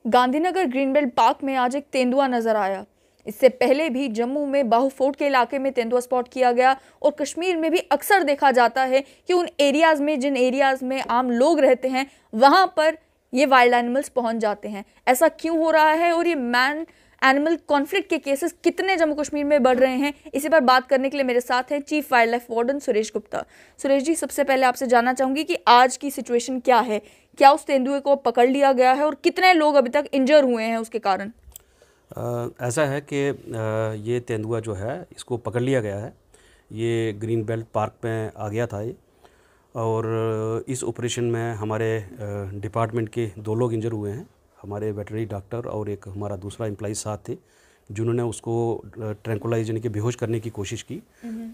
Gandhinagar green belt park में आज एक तेंदुआ नजर आया। इससे पहले भी जम्मू में बाहु फोर्ट के इलाके में तेंदुआ स्पॉट किया गया और कश्मीर में भी अक्सर देखा जाता है कि उन एरियाज में, जिन एरियाज में आम लोग रहते हैं, वहां पर ये वाइल्ड एनिमल्स पहुंच जाते हैं। ऐसा क्यों हो रहा है और ये मैन एनिमल कॉन्फ्लिक्ट के केसेस कितने जम्मू कश्मीर में बढ़ रहे हैं, इसी पर बात करने के लिए मेरे साथ हैं chief wildlife warden Suresh Gupta. Suresh ji, सबसे पहले आपसे जानना चाहूंगी कि आज की सिचुएशन क्या है, क्या उस तेंदुए को पकड़ लिया गया है और कितने लोग अभी तक इंजर हुए हैं उसके कारण? ऐसा है कि ये तेंदुआ जो है इसको पकड़ लिया गया है। ये ग्रीन बेल्ट पार्क में आ गया था ये, और इस ऑपरेशन में हमारे डिपार्टमेंट के 2 लोग इंजर हुए हैं। हमारे वेटरनरी डॉक्टर और एक हमारा दूसरा एम्प्लॉय साथ थे, जिन्होंने उसको ट्रैंकुलाइज यानी कि बेहोश करने की कोशिश की।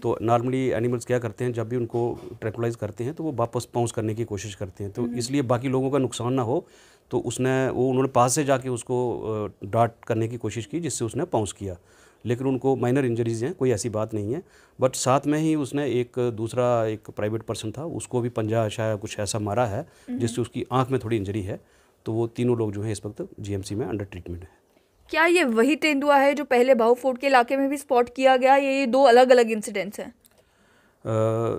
तो नॉर्मली एनिमल्स क्या करते हैं, जब भी उनको ट्रैंकुलाइज करते हैं तो वो वापस पाउंस करने की कोशिश करते हैं। तो इसलिए बाकी लोगों का नुकसान ना हो, तो उन्होंने पास से जाके उसको डाट करने की कोशिश की, जिससे उसने पाउंस किया। लेकिन उनको माइनर इंजरीज हैं, कोई ऐसी बात नहीं है। बट साथ में ही उसने एक प्राइवेट पर्सन था, उसको भी पंजा शायद कुछ ऐसा मारा है जिससे उसकी आंख में थोड़ी इंजरी है। तो वो तीनों लोग जो हैं इस वक्त जीएमसी में अंडर ट्रीटमेंट है। क्या ये वही तेंदुआ है जो पहले बाहु फोर्ट के इलाके में भी स्पॉट किया गया, ये 2 अलग अलग इंसिडेंट्स हैं?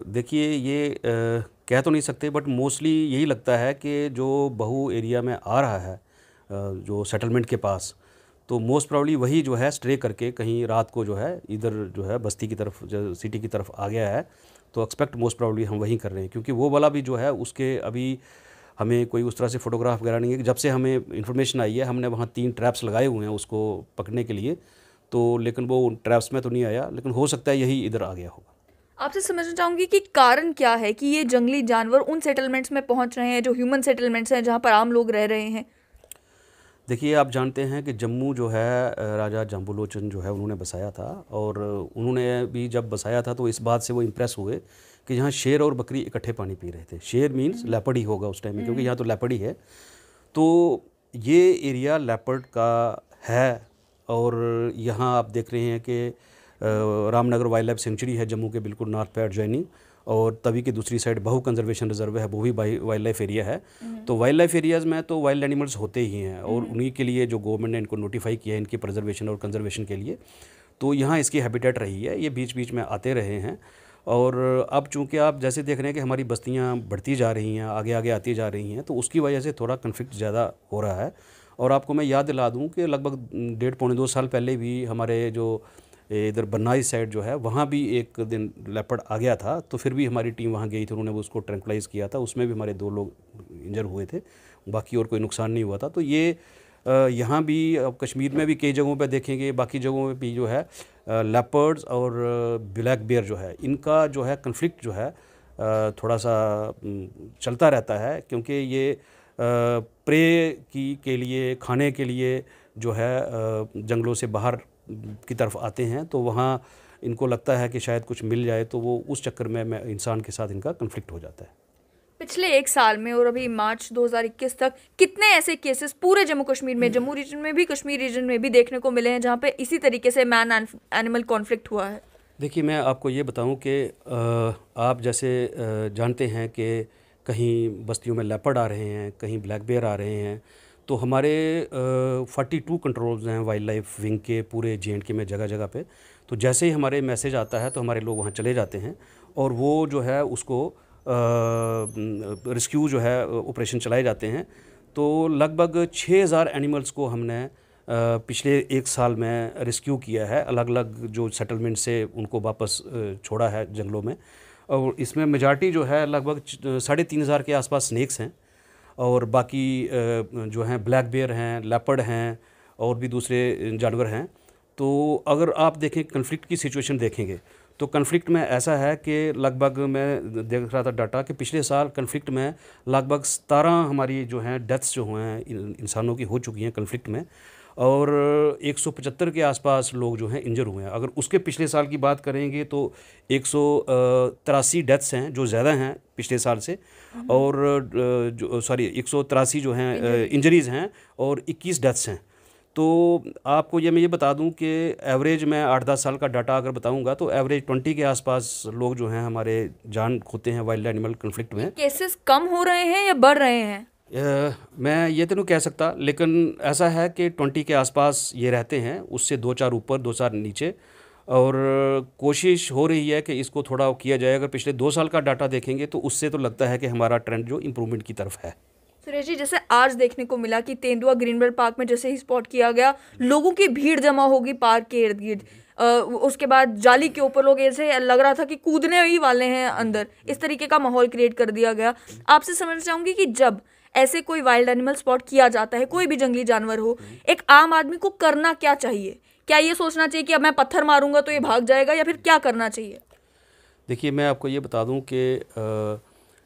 देखिए, ये कह तो नहीं सकते, बट मोस्टली यही लगता है कि जो बहु एरिया में आ रहा है, जो सेटलमेंट के पास, तो मोस्ट प्रॉब्ली वही जो है स्ट्रे करके कहीं रात को जो है इधर जो है बस्ती की तरफ, जो सिटी की तरफ आ गया है। तो एक्सपेक्ट मोस्ट प्रॉब्ली हम वही कर रहे हैं, क्योंकि वो वाला भी जो है उसके अभी हमें कोई उस तरह से फ़ोटोग्राफ वगैरह नहीं है कि जब से हमें इन्फॉर्मेशन आई है। हमने वहाँ 3 ट्रैप्स लगाए हुए हैं उसको पकड़ने के लिए, तो लेकिन वो उन ट्रैप्स में तो नहीं आया, लेकिन हो सकता है यही इधर आ गया होगा। आपसे समझना चाहूंगी कि कारण क्या है कि ये जंगली जानवर उन सेटलमेंट्स में पहुंच रहे हैं जो ह्यूमन सेटलमेंट्स हैं, जहां पर आम लोग रह रहे हैं। देखिए, आप जानते हैं कि जम्मू जो है राजा जाम्बुलोचन जो है उन्होंने बसाया था, और उन्होंने भी जब बसाया था तो इस बात से वो इम्प्रेस हुए कि यहाँ शेर और बकरी इकट्ठे पानी पी रहे थे। शेर मीन्स लेपर्ड ही होगा उस टाइम में, क्योंकि यहाँ तो लेपर्ड ही है। तो ये एरिया लेपर्ड का है, और यहाँ आप देख रहे हैं कि रामनगर वाइल्ड लाइफ सेंचुरी है जम्मू के बिल्कुल नॉर्थ पे एडजॉइनिंग, और तवी की दूसरी साइड बहु कंजर्वेशन रिजर्व है, वो भी वाइल्ड लाइफ एरिया है। तो वाइल्ड लाइफ एरियाज़ में तो वाइल्ड एनिमल्स होते ही हैं, और उन्हीं के लिए जो गवर्नमेंट ने इनको नोटिफाई किया है इनकी प्रिजर्वेशन और कंजर्वेशन के लिए। तो यहाँ इसकी हैबिटेट रही है, ये बीच बीच में आते रहे हैं। और अब चूँकि आप जैसे देख रहे हैं कि हमारी बस्तियाँ बढ़ती जा रही हैं, आगे आगे आती जा रही हैं, तो उसकी वजह से थोड़ा कन्फ्लिक्ट ज़्यादा हो रहा है। और आपको मैं याद दिला दूँ कि लगभग 1.5-2 साल पहले भी हमारे जो इधर बनाई साइड जो है, वहाँ भी एक दिन लेपर्ड आ गया था। तो फिर भी हमारी टीम वहाँ गई थी, उन्होंने उसको ट्रैंकुलाइज़ किया था। उसमें भी हमारे 2 लोग इंजर हुए थे, बाकी और कोई नुकसान नहीं हुआ था। तो ये यहाँ भी कश्मीर में भी कई जगहों पे देखेंगे, बाकी जगहों पे भी जो है लेपर्ड्स और ब्लैक बेयर जो है, इनका जो है कन्फ्लिक्ट जो है थोड़ा सा चलता रहता है, क्योंकि ये प्रे के लिए, खाने के लिए जो है जंगलों से बाहर की तरफ आते हैं। तो वहाँ इनको लगता है कि शायद कुछ मिल जाए, तो वो उस चक्कर में इंसान के साथ इनका कन्फ्लिक्ट हो जाता है। पिछले 1 साल में और अभी मार्च 2021 तक कितने ऐसे केसेस पूरे जम्मू कश्मीर में, जम्मू रीजन में भी, कश्मीर रीजन में भी देखने को मिले हैं जहाँ पे इसी तरीके से मैन एनिमल कॉन्फ्लिक्ट हुआ है? देखिए, मैं आपको ये बताऊं कि आप जैसे जानते हैं कि कहीं बस्तियों में लेपर्ड आ रहे हैं, कहीं ब्लैक बेयर आ रहे हैं। तो हमारे 42 कंट्रोल्स हैं वाइल्ड लाइफ विंग के पूरे JNK में, जगह जगह पे। तो जैसे ही हमारे मैसेज आता है तो हमारे लोग वहाँ चले जाते हैं, और वो जो है उसको रेस्क्यू जो है ऑपरेशन चलाए जाते हैं। तो लगभग 6000 एनिमल्स को हमने पिछले 1 साल में रेस्क्यू किया है, अलग अलग जो सेटलमेंट से उनको वापस छोड़ा है जंगलों में। और इसमें मेजॉरिटी जो है लगभग 3500 के आसपास स्नेक्स हैं, और बाकी जो हैं ब्लैक बेयर हैं, लेपर्ड हैं, और भी दूसरे जानवर हैं। तो अगर आप देखें, कन्फ्लिक्ट की सिचुएशन देखेंगे तो कन्फ्लिक्ट में ऐसा है कि लगभग, मैं देख रहा था डाटा, कि पिछले साल कन्फ्लिक्ट में लगभग 17 हमारी जो हैं डेथ्स जो हुए हैं इंसानों की हो चुकी हैं कन्फ्लिक्ट में, और 175 के आसपास लोग जो हैं इंजर हुए हैं। अगर उसके पिछले साल की बात करेंगे तो 183 डेथ्स हैं, जो ज़्यादा हैं पिछले साल से, और 183 जो हैं इंजरीज़ हैं, और 21 डेथ्स हैं। तो आपको मैं ये बता दूं कि एवरेज मैं 8-10 साल का डाटा अगर बताऊंगा तो एवरेज 20 के आसपास लोग जो हैं हमारे जान खोते हैं वाइल्ड एनिमल कन्फ्लिक्ट में। केसेस कम हो रहे हैं या बढ़ रहे हैं? मैं ये तो नहीं कह सकता, लेकिन ऐसा है कि 20 के आसपास ये रहते हैं, उससे 2-4 ऊपर 2-4 नीचे। और कोशिश हो रही है कि इसको थोड़ा किया जाए। अगर पिछले 2 साल का डाटा देखेंगे तो उससे तो लगता है कि हमारा ट्रेंड जो इम्प्रूवमेंट की तरफ है। सुरेश जी, जैसे आज देखने को मिला कि तेंदुआ ग्रीनबेल्ट पार्क में जैसे ही स्पॉट किया गया, लोगों की भीड़ जमा होगी पार्क के इर्द गिर्द। उसके बाद जाली के ऊपर लोग ऐसे लग रहा था कि कूदने ही वाले हैं अंदर, इस तरीके का माहौल क्रिएट कर दिया गया। आपसे समझना चाहूंगी कि जब ऐसे कोई वाइल्ड एनिमल स्पॉट किया जाता है, कोई भी जंगली जानवर हो, एक आम आदमी को करना क्या चाहिए? क्या ये सोचना चाहिए कि अब मैं पत्थर मारूंगा तो ये भाग जाएगा, या फिर क्या करना चाहिए? देखिए, मैं आपको ये बता दूं कि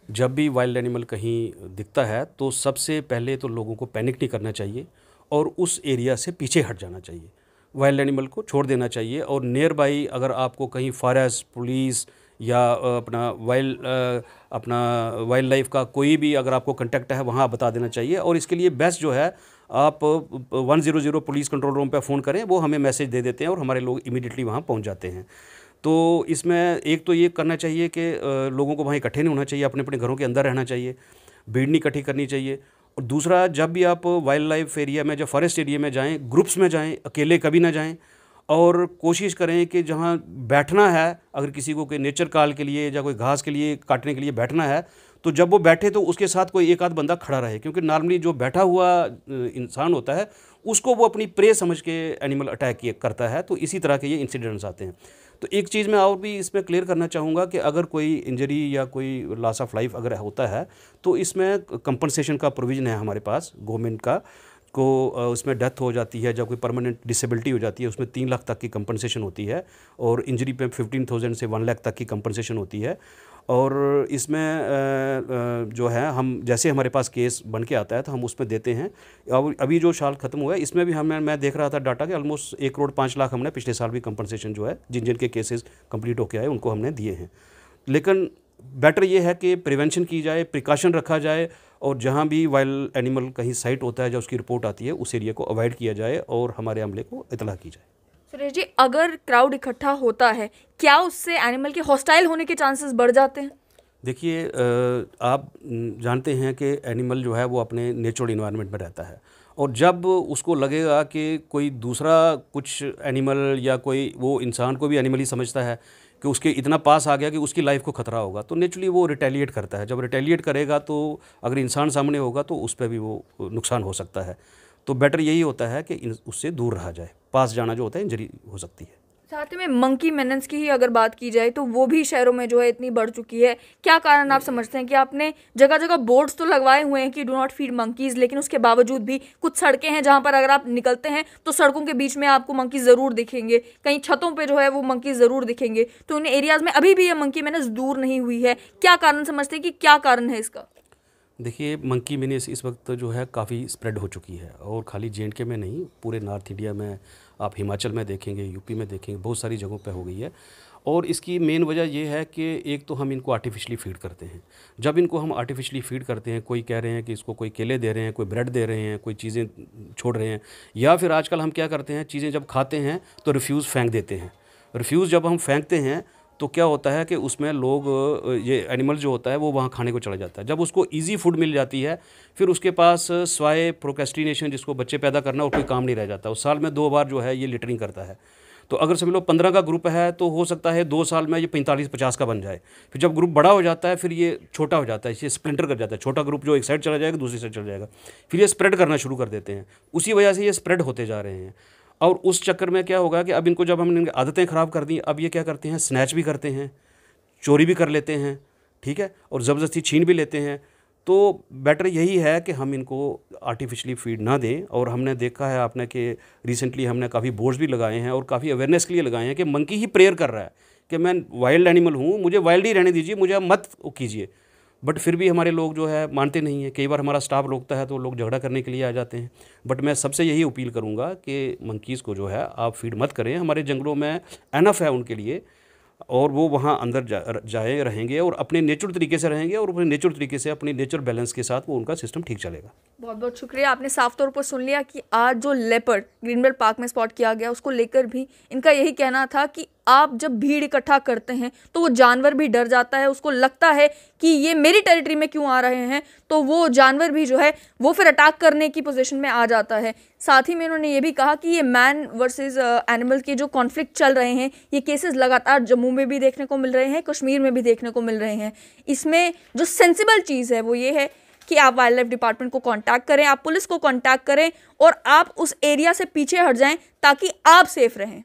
जब भी वाइल्ड एनिमल कहीं दिखता है तो सबसे पहले तो लोगों को पैनिक नहीं करना चाहिए और उस एरिया से पीछे हट जाना चाहिए। वाइल्ड एनिमल को छोड़ देना चाहिए और नियर बाई अगर आपको कहीं फॉरेस्ट, पुलिस या अपना वाइल्ड लाइफ का कोई भी अगर आपको कांटेक्ट है, वहाँ बता देना चाहिए। और इसके लिए बेस्ट जो है, आप 100 पुलिस कंट्रोल रूम पे फ़ोन करें, वो हमें मैसेज दे देते हैं और हमारे लोग इमीडिएटली वहाँ पहुँच जाते हैं। तो इसमें एक तो ये करना चाहिए कि लोगों को वहाँ इकट्ठे नहीं होना चाहिए, अपने अपने घरों के अंदर रहना चाहिए, भीड़ नहीं इकट्ठी करनी चाहिए। और दूसरा, जब भी आप वाइल्ड लाइफ एरिया में, जब फॉरेस्ट एरिया में जाएं, ग्रुप्स में जाएं, अकेले कभी ना जाएं। और कोशिश करें कि जहाँ बैठना है, अगर किसी को कोई नेचर कॉल के लिए या कोई घास के लिए काटने के लिए बैठना है, तो जब वो बैठे तो उसके साथ कोई एक आध बंदा खड़ा रहे, क्योंकि नॉर्मली जो बैठा हुआ इंसान होता है उसको वो अपनी प्रे समझ के एनिमल अटैक करता है। तो इसी तरह के ये इंसिडेंट्स आते हैं। तो एक चीज़ मैं और भी इसमें क्लियर करना चाहूँगा कि अगर कोई इंजरी या कोई लॉस ऑफ लाइफ अगर होता है तो इसमें कंपनसेशन का प्रोविज़न है हमारे पास गवर्नमेंट का। उसमें डेथ हो जाती है, जब कोई परमानेंट डिसेबिलिटी हो जाती है, उसमें 3 लाख तक की कंपनसेशन होती है। और इंजरी पे 15,000 से 1 लाख तक की कंपनसेशन होती है। और इसमें जो है, हम जैसे हमारे पास केस बन के आता है तो हम उसमें देते हैं। अब अभी जो साल ख़त्म हुआ है इसमें भी मैं देख रहा था डाटा कि ऑलमोस्ट 1,05,00,000 हमने पिछले साल भी कंपनसेशन जो है, जिन जिन के केसेस कंप्लीट होके आए उनको हमने दिए हैं। लेकिन बेटर ये है कि प्रिवेंशन की जाए, प्रिकॉशन रखा जाए, और जहाँ भी वाइल्ड एनिमल कहीं साइट होता है, जब उसकी रिपोर्ट आती है, उस एरिया को अवॉइड किया जाए और हमारे अमले को इतला की जाए। सुरेश जी, अगर क्राउड इकट्ठा होता है, क्या उससे एनिमल के हॉस्टाइल होने के चांसेस बढ़ जाते हैं? देखिए, आप जानते हैं कि एनिमल जो है वो अपने नेचुरल इन्वायरमेंट में रहता है, और जब उसको लगेगा कि कोई दूसरा कुछ एनिमल या कोई, वो इंसान को भी एनिमल ही समझता है कि उसके इतना पास आ गया कि उसकी लाइफ को ख़तरा होगा, तो नेचुरली वो रिटेलिएट करता है। जब रिटेलिएट करेगा तो अगर इंसान सामने होगा तो उस पर भी वो नुकसान हो सकता है। तो बेटर यही होता है कि उससे दूर रहा जाए। पास जाना जो होता है, इंजरी हो सकती है। साथ में मंकी मेनेंस की ही अगर बात की जाए तो वो भी शहरों में जो है इतनी बढ़ चुकी है। क्या कारण आप समझते हैं कि आपने जगह जगह बोर्ड्स तो लगवाए हुए हैं कि डू नॉट फीड मंकीज़, लेकिन उसके बावजूद भी कुछ सड़कें हैं जहां पर अगर आप निकलते हैं तो सड़कों के बीच में आपको मंकी ज़रूर दिखेंगे, कहीं छतों पे जो है वो मंकी ज़रूर दिखेंगे। तो उन एरियाज़ में अभी भी ये मंकी मेनेंस दूर नहीं हुई है। क्या कारण समझते हैं कि क्या कारण है इसका? देखिए, मंकी मेनेस इस वक्त जो है काफ़ी स्प्रेड हो चुकी है, और खाली J&K में नहीं, पूरे नॉर्थ इंडिया में, आप हिमाचल में देखेंगे, यूपी में देखेंगे, बहुत सारी जगहों पे हो गई है। और इसकी मेन वजह ये है कि एक तो हम इनको आर्टिफिशियली फ़ीड करते हैं। जब इनको हम आर्टिफिशियली फ़ीड करते हैं, कोई कह रहे हैं कि इसको कोई केले दे रहे हैं, कोई ब्रेड दे रहे हैं, कोई चीज़ें छोड़ रहे हैं, या फिर आजकल हम क्या करते हैं, चीज़ें जब खाते हैं तो रिफ्यूज़ फेंक देते हैं। रिफ्यूज़ जब हम फेंकते हैं तो क्या होता है कि उसमें लोग, ये एनिमल जो होता है वो वहाँ खाने को चला जाता है। जब उसको इजी फूड मिल जाती है, फिर उसके पास स्वाय प्रोक्रेस्टिनेशन, जिसको बच्चे पैदा करना, और कोई काम नहीं रह जाता। उस साल में 2 बार जो है ये लिटरिंग करता है। तो अगर समझ लो 15 का ग्रुप है तो हो सकता है 2 साल में ये 45-50 का बन जाए। फिर जब ग्रुप बड़ा हो जाता है फिर ये छोटा हो जाता है, ये स्प्लिंटर कर जाता है। छोटा ग्रुप जो एक साइड चला जाएगा, दूसरी साइड चला जाएगा, फिर ये स्प्रेड करना शुरू कर देते हैं। उसी वजह से ये स्प्रेड होते जा रहे हैं। और उस चक्कर में क्या होगा कि अब इनको, जब हमने इनकी आदतें ख़राब कर दी, अब ये क्या करते हैं, स्नैच भी करते हैं, चोरी भी कर लेते हैं, ठीक है, और ज़बरदस्ती छीन भी लेते हैं। तो बेटर यही है कि हम इनको आर्टिफिशियली फीड ना दें। और हमने देखा है आपने कि रिसेंटली हमने काफ़ी बोर्ड्स भी लगाए हैं और काफ़ी अवेयरनेस के लिए लगाए हैं कि मंकी ही प्रेयर कर रहा है कि मैं वाइल्ड एनिमल हूँ, मुझे वाइल्ड ही रहने दीजिए, मुझे मत कीजिए। बट फिर भी हमारे लोग जो है मानते नहीं हैं। कई बार हमारा स्टाफ रोकता है तो लोग झगड़ा करने के लिए आ जाते हैं। बट मैं सबसे यही अपील करूँगा कि मंकीज़ को जो है आप फीड मत करें। हमारे जंगलों में एनफ है उनके लिए, और वो वहाँ अंदर जाए रहेंगे और अपने नेचुरल तरीके से रहेंगे, और अपने नेचुरल तरीके से, अपनी नेचुरल बैलेंस के साथ वो उनका सिस्टम ठीक चलेगा। बहुत बहुत शुक्रिया। आपने साफ तौर पर सुन लिया कि आज जो लेपर्ड ग्रीनबेल्ट पार्क में स्पॉट किया गया, उसको लेकर भी इनका यही कहना था कि आप जब भीड़ इकट्ठा करते हैं तो वो जानवर भी डर जाता है, उसको लगता है कि ये मेरी टेरिटरी में क्यों आ रहे हैं, तो वो जानवर भी जो है वो फिर अटैक करने की पोजीशन में आ जाता है। साथ ही में उन्होंने ये भी कहा कि ये मैन वर्सेस एनिमल के जो कॉन्फ्लिक्ट चल रहे हैं, ये केसेस लगातार जम्मू में भी देखने को मिल रहे हैं, कश्मीर में भी देखने को मिल रहे हैं। इसमें जो सेंसिबल चीज़ है वो ये है कि आप वाइल्ड लाइफ डिपार्टमेंट को कांटेक्ट करें, आप पुलिस को कांटेक्ट करें और आप उस एरिया से पीछे हट जाएं ताकि आप सेफ रहें।